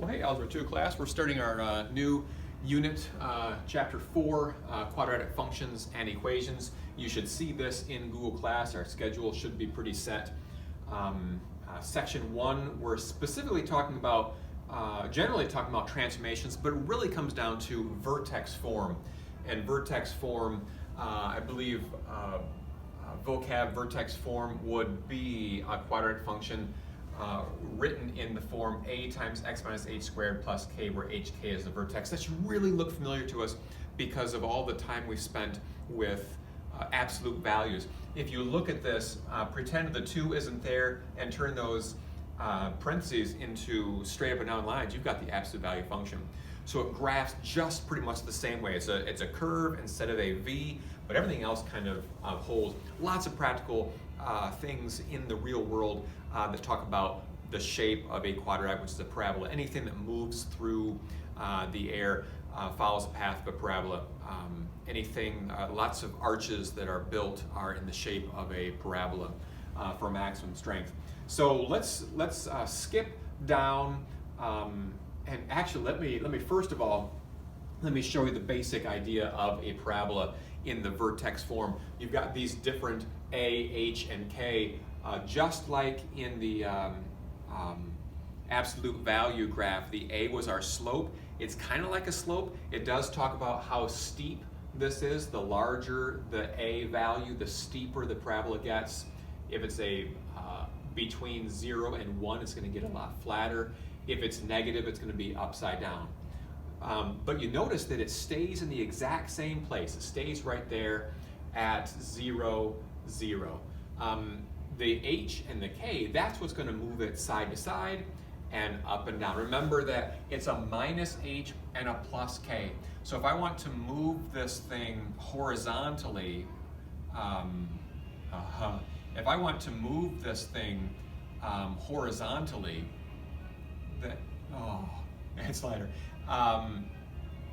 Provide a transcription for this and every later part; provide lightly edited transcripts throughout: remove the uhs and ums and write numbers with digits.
Well, hey, Algebra 2 class. We're starting our new unit, Chapter 4, Quadratic Functions and Equations. You should see this in Google Class. Our schedule should be pretty set. Section 1, we're specifically talking about, generally talking about transformations, but it really comes down to vertex form. And vertex form, I believe, vocab vertex form would be a quadratic function written in the form a times x minus h squared plus k, where hk is the vertex. That should really look familiar to us because of all the time we've spent with absolute values. If you look at this, pretend the 2 isn't there and turn those parentheses into straight up and down lines, you've got the absolute value function. So it graphs just pretty much the same way. It's a curve instead of a V, but everything else kind of holds. Lots of practical things in the real world that talk about the shape of a quadratic, which is a parabola. Anything that moves through the air follows a path of a parabola. Lots of arches that are built are in the shape of a parabola for maximum strength. So let's skip down. And actually, let me first of all, let me show you the basic idea of a parabola in the vertex form. You've got these different a, h, and k, just like in the absolute value graph. The a was our slope. It's kind of like a slope. It does talk about how steep this is. The larger the a value, the steeper the parabola gets. If it's between 0 and 1, it's going to get a lot flatter. If it's negative, it's going to be upside down. But you notice that it stays in the exact same place. It stays right there at 0, 0. The h and the k, that's what's going to move it side to side and up and down. Remember that it's a minus h and a plus k. So if I want to move this thing horizontally, if I want to move this thing horizontally, it's lighter.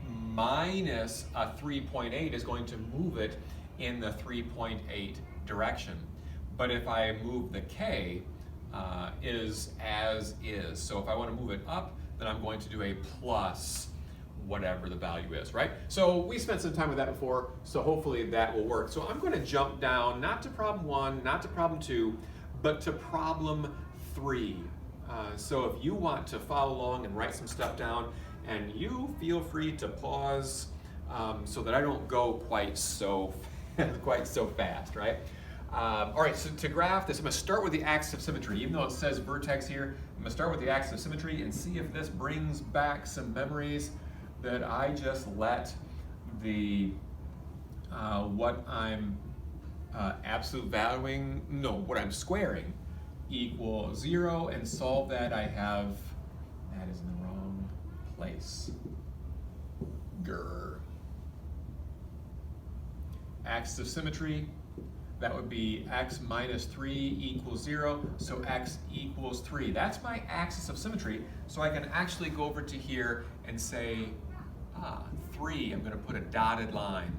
Minus a 3.8 is going to move it in the 3.8 direction. But if I move the k, is as is. So if I want to move it up, then I'm going to do a plus whatever the value is, right? So we spent some time with that before, so hopefully that will work. So I'm going to jump down, not to problem 1, not to problem 2, but to problem 3. So if you want to follow along and write some stuff down, and you feel free to pause so that I don't go quite so fast, right? All right, so to graph this, I'm going to start with the axis of symmetry. Even though it says vertex here, I'm going to start with the axis of symmetry and see if this brings back some memories that I just let the what I'm absolute valuing, no, what I'm squaring equal 0, and solve that. I have, that is in the wrong place. Grr. Axis of symmetry, that would be x minus 3 equals 0, so x equals 3. That's my axis of symmetry, so I can actually go over to here and say, 3, I'm going to put a dotted line.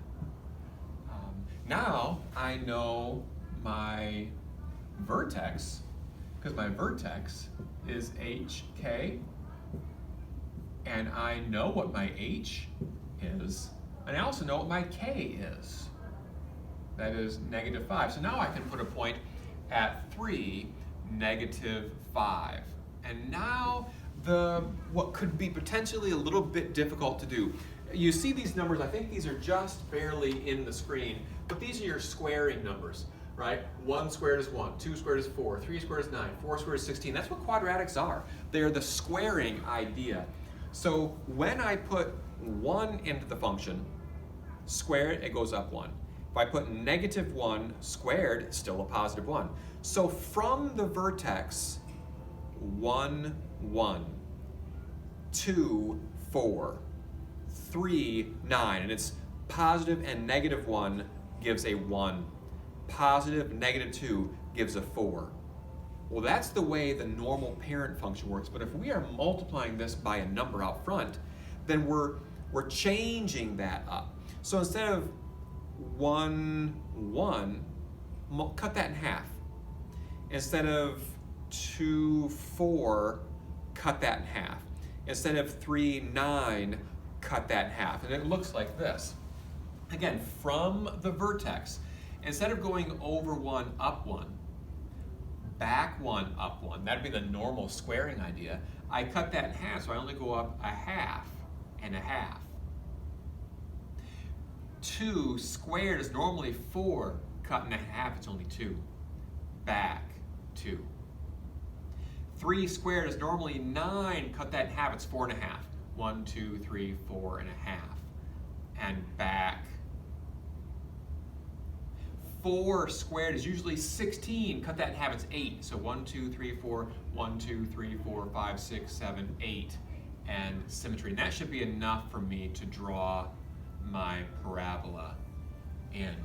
Now I know my vertex, because my vertex is hk, and I know what my h is, and I also know what my k is. That is -5. So now I can put a point at 3, -5. And now what could be potentially a little bit difficult to do. You see these numbers, I think these are just barely in the screen, but these are your squaring numbers, right? 1 squared is 1, 2 squared is 4, 3 squared is 9, 4 squared is 16. That's what quadratics are. They're the squaring idea. So when I put 1 into the function, square it, it goes up 1. If I put -1 squared, it's still a positive 1. So from the vertex, 1, 1, 2, 4, 3, 9, and it's positive and -1 gives a 1. Positive -2 gives a 4. Well, that's the way the normal parent function works, but if we are multiplying this by a number out front, then we're changing that up. So instead of 1, 1, cut that in half. Instead of 2, 4, cut that in half. instead of 3, 9, cut that in half. And it looks like this. Again, from the vertex, instead of going over 1, up 1, back 1, up 1, that'd be the normal squaring idea. I cut that in half, so I only go up a half and a half. 2 squared is normally 4, cut in half, it's only 2. Back 2. 3 squared is normally 9, cut that in half, it's 4 and a half. 1, 2, 3, 4 and a half. And back. 4 squared is usually 16, cut that in half, it's 8. So 1, 2, 3, 4, 1, 2, 3, 4, 5, 6, 7, 8, and symmetry. And that should be enough for me to draw my parabola in.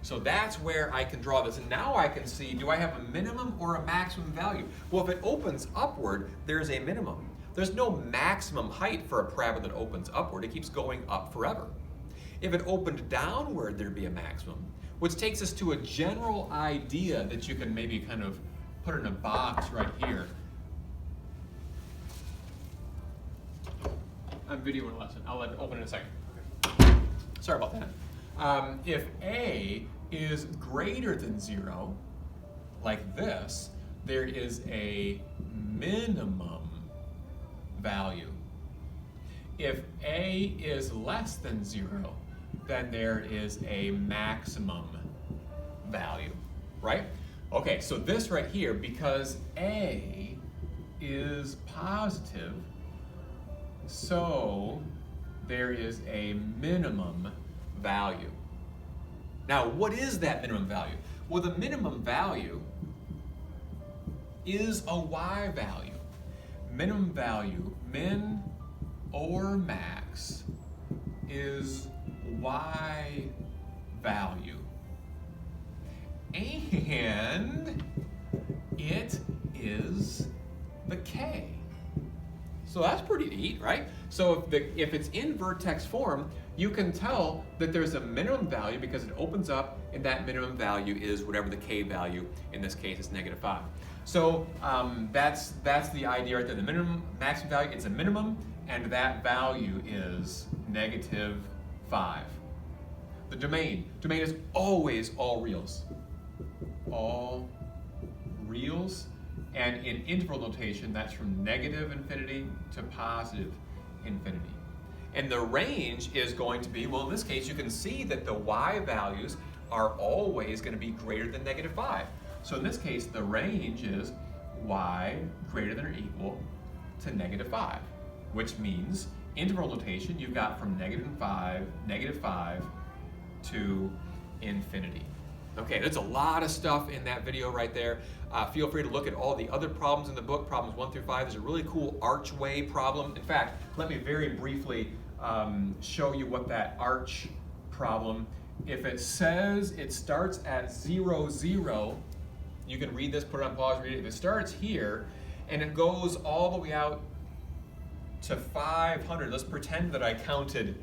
So that's where I can draw this. And now I can see, do I have a minimum or a maximum value? Well, if it opens upward, there's a minimum. There's no maximum height for a parabola that opens upward. It keeps going up forever. If it opened downward, there'd be a maximum, which takes us to a general idea that you can maybe kind of put in a box right here. I'm videoing a lesson. I'll let it open in a second. Okay. Sorry about that. If A is greater than 0, like this, there is a minimum value. If A is less than 0, then there is a maximum value, right? Okay, so this right here, because A is positive, so there is a minimum value. Now, what is that minimum value? Well, the minimum value is a y value. Minimum value, min or max, is y value. And it is the k. So that's pretty neat, right? So if it's in vertex form, you can tell that there's a minimum value because it opens up, and that minimum value is whatever the k value, in this case is -5. So that's the idea right there. The minimum, maximum value, it's a minimum, and that value is -5. The domain is always all reals. All reals. And in interval notation, that's from -infinity to +infinity. And the range is going to be, well, in this case, you can see that the y values are always going to be greater than -5. So in this case, the range is y greater than or equal to -5, which means interval notation, you've got from -5 to infinity. Okay, there's a lot of stuff in that video right there. Feel free to look at all the other problems in the book, problems 1 through 5. There's a really cool archway problem. In fact, let me very briefly show you what that arch problem, if it says it starts at 0, 0, you can read this, put it on pause, read it. If it starts here and it goes all the way out to 500, let's pretend that I counted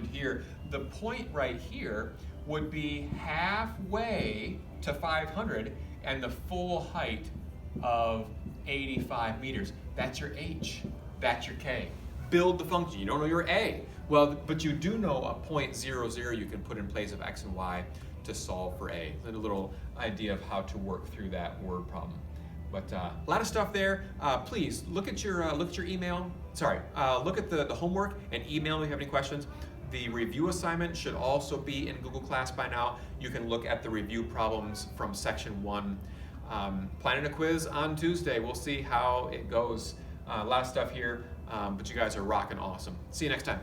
here. The point right here would be halfway to 500 and the full height of 85 meters. That's your h, that's your k. Build the function. You don't know your a. Well, but you do know a point 0, 0 you can put in place of x and y to solve for a. A little idea of how to work through that word problem. But a lot of stuff there. Please look at your email. Sorry, look at the homework and email me if you have any questions. The review assignment should also be in Google Class by now. You can look at the review problems from section 1. Planning a quiz on Tuesday. We'll see how it goes. A lot of stuff here, but you guys are rocking awesome. See you next time.